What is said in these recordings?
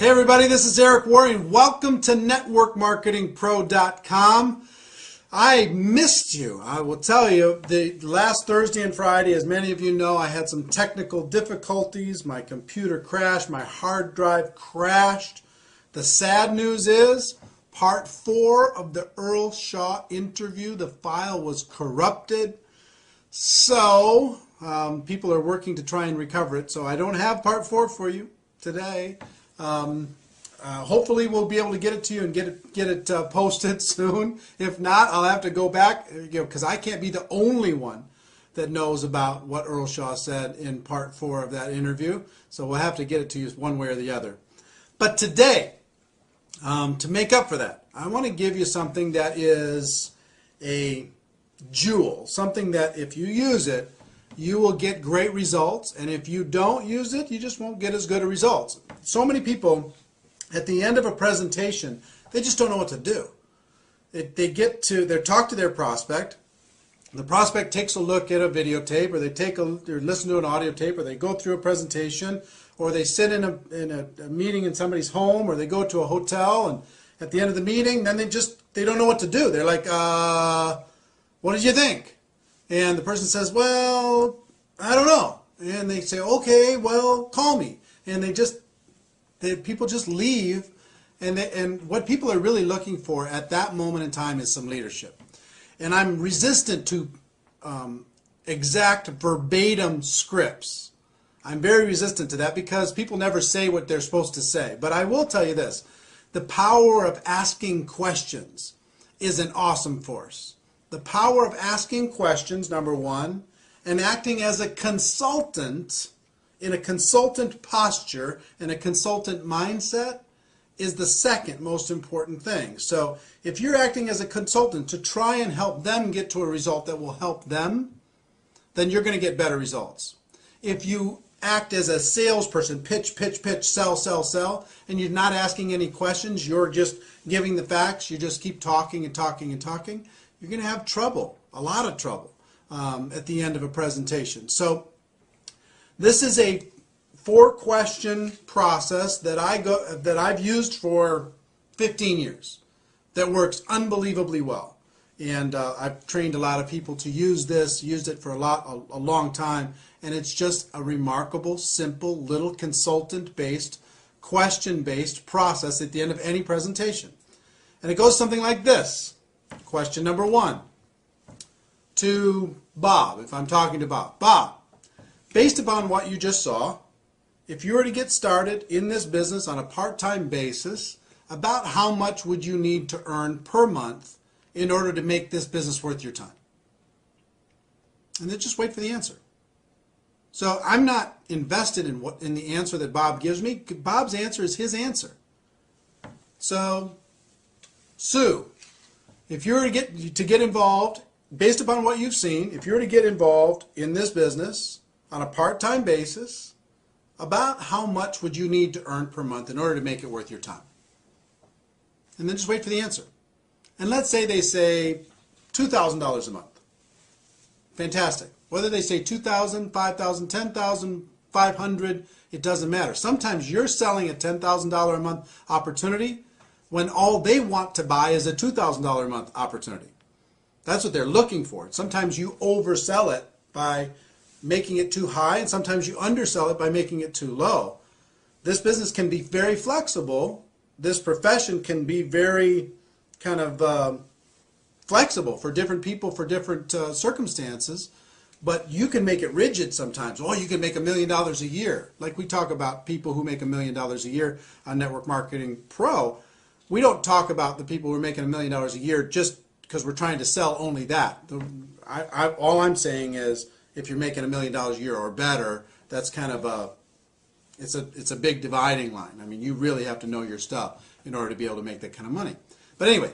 Hey everybody, this is Eric Worre and welcome to networkmarketingpro.com. I missed you. I will tell you, the last Thursday and Friday, as many of you know, I had some technical difficulties. My computer crashed, my hard drive crashed. The sad news is, part 4 of the Earl Shaw interview, the file was corrupted. So, people are working to try and recover it. So I don't have part 4 for you today. Hopefully we'll be able to get it to you and get it posted soon. If not, I'll have to go back, because I can't be the only one that knows about what Earl Shaw said in part 4 of that interview. So we'll have to get it to you one way or the other. But today, to make up for that, I want to give you something that is a jewel, something that if you use it, you will get great results, and if you don't use it, you just won't get as good a results. So many people, at the end of a presentation, they just don't know what to do. They talk to their prospect. The prospect takes a look at a videotape, or they listen to an audio tape, or they go through a presentation, or they sit in a meeting in somebody's home, or they go to a hotel, and at the end of the meeting, then they don't know what to do. They're like, what did you think? And the person says, well, I don't know. And they say, okay, well, call me. And people just leave. And what people are really looking for at that moment in time is some leadership. And I'm resistant to exact verbatim scripts. I'm very resistant to that because people never say what they're supposed to say. But I will tell you this. The power of asking questions is an awesome force. The power of asking questions, number one, and acting as a consultant in a consultant posture and a consultant mindset is the second most important thing. So if you're acting as a consultant to try and help them get to a result that will help them, then you're going to get better results. If you act as a salesperson, pitch, sell, and you're not asking any questions, you're just giving the facts, you just keep talking and talking and talking, you're going to have trouble, a lot of trouble, at the end of a presentation. So this is a 4-question process that I've used for 15 years that works unbelievably well. And I've trained a lot of people to use this, used it for a long time, and it's just a remarkable, simple, little consultant-based, question-based process at the end of any presentation. And it goes something like this. Question number 1 to Bob, if I'm talking to Bob. Bob, based upon what you just saw, if you were to get started in this business on a part-time basis, about how much would you need to earn per month in order to make this business worth your time? And then just wait for the answer. So I'm not invested in the answer that Bob gives me. Bob's answer is his answer. So, Sue, if you were to get involved, based upon what you've seen, if you were to get involved in this business on a part-time basis, about how much would you need to earn per month in order to make it worth your time? And then just wait for the answer. And let's say they say $2,000 a month. Fantastic. Whether they say $2,000, $5,000, $10,000, $500, it doesn't matter. Sometimes you're selling a $10,000 a month opportunity when all they want to buy is a $2,000 a month opportunity. That's what they're looking for. Sometimes you oversell it by making it too high, and sometimes you undersell it by making it too low. This business can be very flexible. This profession can be very kind of flexible for different people, for different circumstances, but you can make it rigid sometimes. Oh, you can make $1 million a year. Like we talk about people who make $1 million a year on Network Marketing Pro. We don't talk about the people who are making $1 million a year just because we're trying to sell only that. All I'm saying is if you're making $1 million a year or better, that's kind of it's a big dividing line. I mean, you really have to know your stuff in order to be able to make that kind of money. But anyway,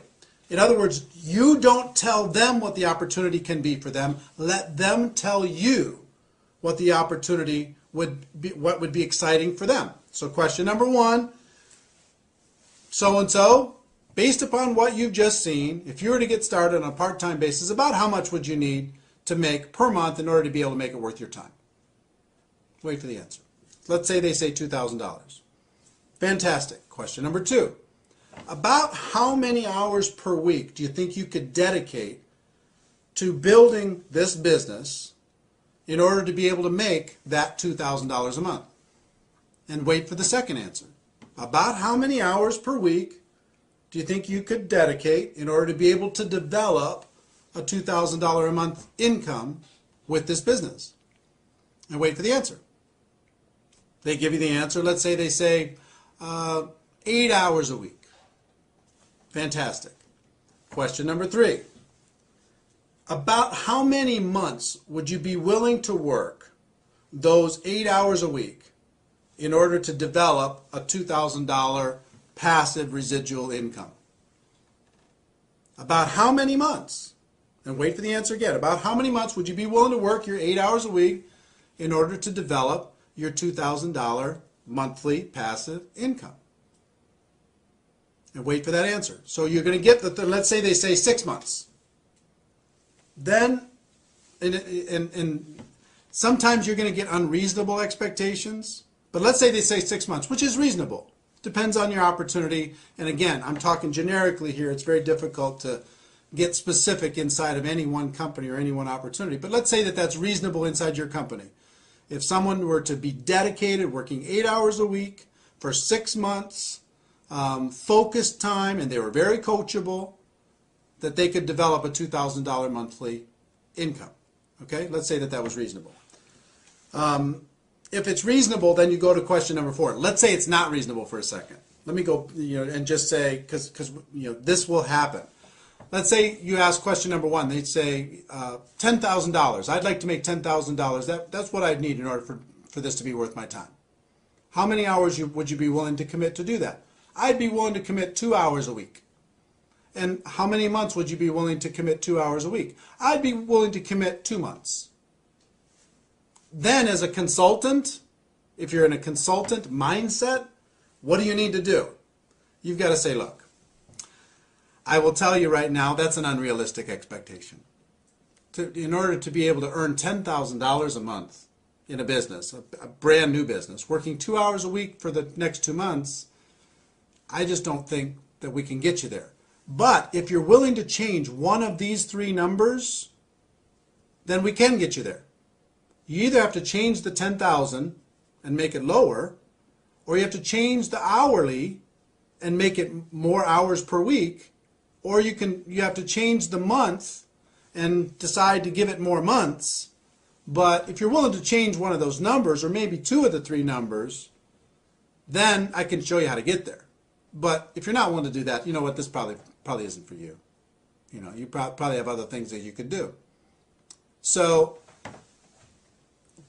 in other words, you don't tell them what the opportunity can be for them. Let them tell you what the opportunity would be, what would be exciting for them. So question number 1, so-and-so, based upon what you've just seen, if you were to get started on a part-time basis, about how much would you need to make per month in order to be able to make it worth your time? Wait for the answer. Let's say they say $2,000. Fantastic. Question number 2. About how many hours per week do you think you could dedicate to building this business in order to be able to make that $2,000 a month? And wait for the second answer. About how many hours per week do you think you could dedicate in order to be able to develop a $2,000 a month income with this business? And wait for the answer. They give you the answer. Let's say they say 8 hours a week. Fantastic. Question number 3. About how many months would you be willing to work those 8 hours a week in order to develop a $2,000 passive residual income? About how many months? And wait for the answer again. About how many months would you be willing to work your 8 hours a week in order to develop your $2,000 monthly passive income? And wait for that answer. So you're going to get let's say they say 6 months. Then, and sometimes you're going to get unreasonable expectations. But let's say they say 6 months, which is reasonable. Depends on your opportunity. And again, I'm talking generically here. It's very difficult to get specific inside of any one company or any one opportunity. But let's say that that's reasonable inside your company. If someone were to be dedicated, working 8 hours a week for 6 months, focused time, and they were very coachable, that they could develop a $2,000 monthly income. Okay, let's say that that was reasonable. If it's reasonable, then you go to question number 4. Let's say it's not reasonable for a second. Let me go, and just say, because this will happen. Let's say you ask question number 1. They'd say $10,000. I'd like to make $10,000. That's what I'd need in order for this to be worth my time. How many hours would you be willing to commit to do that? I'd be willing to commit 2 hours a week. And how many months would you be willing to commit 2 hours a week? I'd be willing to commit 2 months. Then as a consultant, if you're in a consultant mindset, what do you need to do? You've got to say, look, I will tell you right now, that's an unrealistic expectation. In order to be able to earn $10,000 a month in a business, a brand new business, working 2 hours a week for the next 2 months, I just don't think that we can get you there. But if you're willing to change one of these 3 numbers, then we can get you there. You either have to change the 10,000 and make it lower, or you have to change the hourly and make it more hours per week, or you have to change the month and decide to give it more months. But if you're willing to change one of those numbers, or maybe 2 of the 3 numbers, then I can show you how to get there. But if you're not willing to do that, you know what, this probably isn't for you. You probably have other things that you could do. So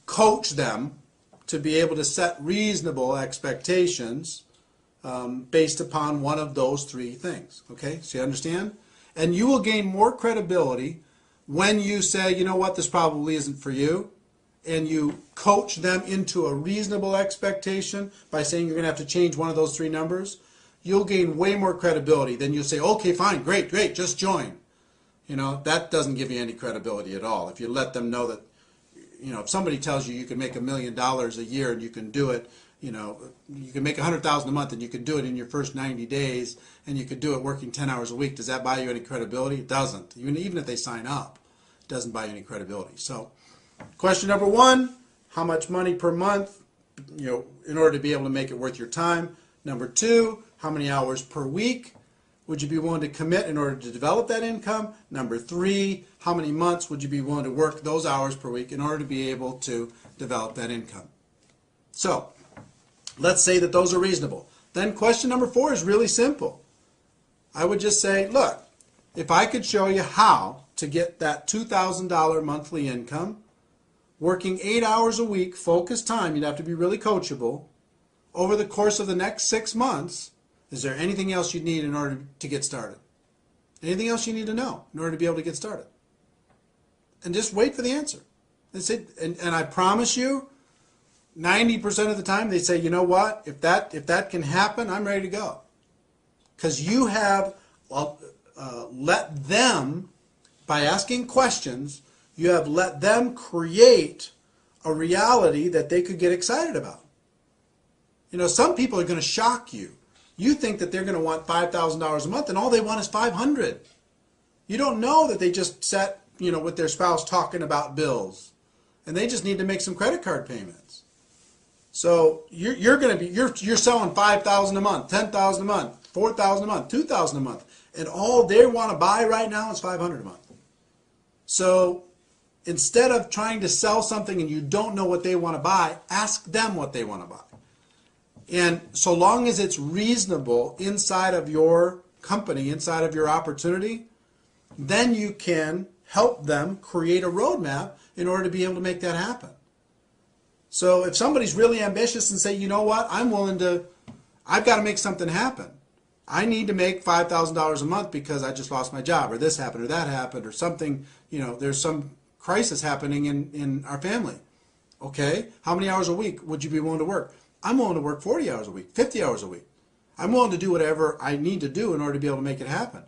coach them to be able to set reasonable expectations based upon one of those 3 things. Okay, so you understand? And you will gain more credibility when you say, you know what, this probably isn't for you, and you coach them into a reasonable expectation by saying you're going to have to change one of those 3 numbers. You'll gain way more credibility than you'll say, okay, fine, great, just join. That doesn't give you any credibility at all. If you let them know that, if somebody tells you can make $1 million a year and you can do it, you can make $100,000 a month and you can do it in your first 90 days and you could do it working 10 hours a week, does that buy you any credibility? It doesn't. Even if they sign up, it doesn't buy you any credibility. So question number 1, how much money per month, in order to be able to make it worth your time? Number 2, how many hours per week would you be willing to commit in order to develop that income? Number 3, how many months would you be willing to work those hours per week in order to be able to develop that income? So let's say that those are reasonable. Then question number 4 is really simple. I would just say, look, if I could show you how to get that $2,000 monthly income, working 8 hours a week, focused time, you'd have to be really coachable, over the course of the next 6 months, is there anything else you need in order to get started? Anything else you need to know in order to be able to get started? And just wait for the answer. And I promise you, 90% of the time they say, you know what, if that can happen, I'm ready to go. Because you have let them, by asking questions, you have let them create a reality that they could get excited about. Some people are going to shock you. You think that they're going to want $5,000 a month, and all they want is $500. You don't know that they just sat, with their spouse talking about bills, and they just need to make some credit card payments. So you're selling $5,000 a month, $10,000 a month, $4,000 a month, $2,000 a month, and all they want to buy right now is $500 a month. So instead of trying to sell something and you don't know what they want to buy, ask them what they want to buy. And so long as it's reasonable inside of your company, inside of your opportunity, then you can help them create a roadmap in order to be able to make that happen. So if somebody's really ambitious and say, you know what, I've got to make something happen. I need to make $5,000 a month because I just lost my job, or this happened, or that happened, or something, there's some crisis happening in our family. Okay, how many hours a week would you be willing to work? I'm willing to work 40 hours a week, 50 hours a week. I'm willing to do whatever I need to do in order to be able to make it happen.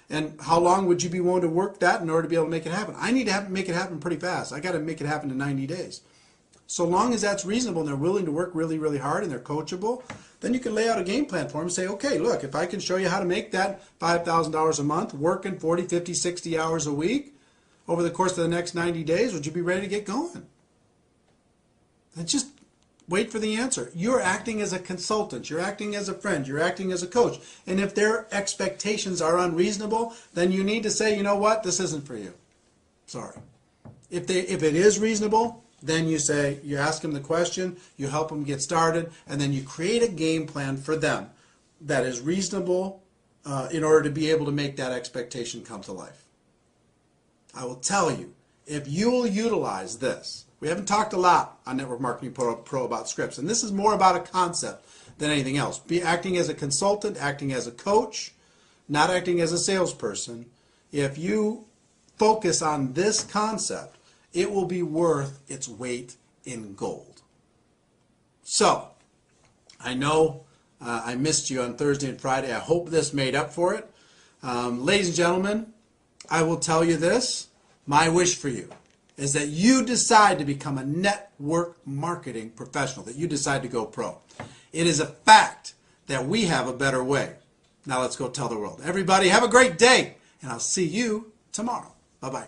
And how long would you be willing to work that in order to be able to make it happen? I need to make it happen pretty fast. I got to make it happen in 90 days. So long as that's reasonable and they're willing to work really, really hard and they're coachable, then you can lay out a game plan for them and say, okay, look, if I can show you how to make that $5,000 a month, working 40, 50, 60 hours a week over the course of the next 90 days, would you be ready to get going? And just wait for the answer. You're acting as a consultant. You're acting as a friend. You're acting as a coach. And if their expectations are unreasonable, then you need to say, you know what, this isn't for you. Sorry. If it is reasonable, then you ask them the question, you help them get started, and then you create a game plan for them that is reasonable in order to be able to make that expectation come to life. I will tell you, if you will utilize this, we haven't talked a lot on Network Marketing Pro about scripts, and this is more about a concept than anything else. Be acting as a consultant, acting as a coach, not acting as a salesperson. If you focus on this concept, it will be worth its weight in gold. So, I know I missed you on Thursday and Friday. I hope this made up for it. Ladies and gentlemen, I will tell you this. My wish for you is that you decide to become a network marketing professional, that you decide to go pro. It is a fact that we have a better way. Now let's go tell the world. Everybody have a great day, and I'll see you tomorrow. Bye-bye.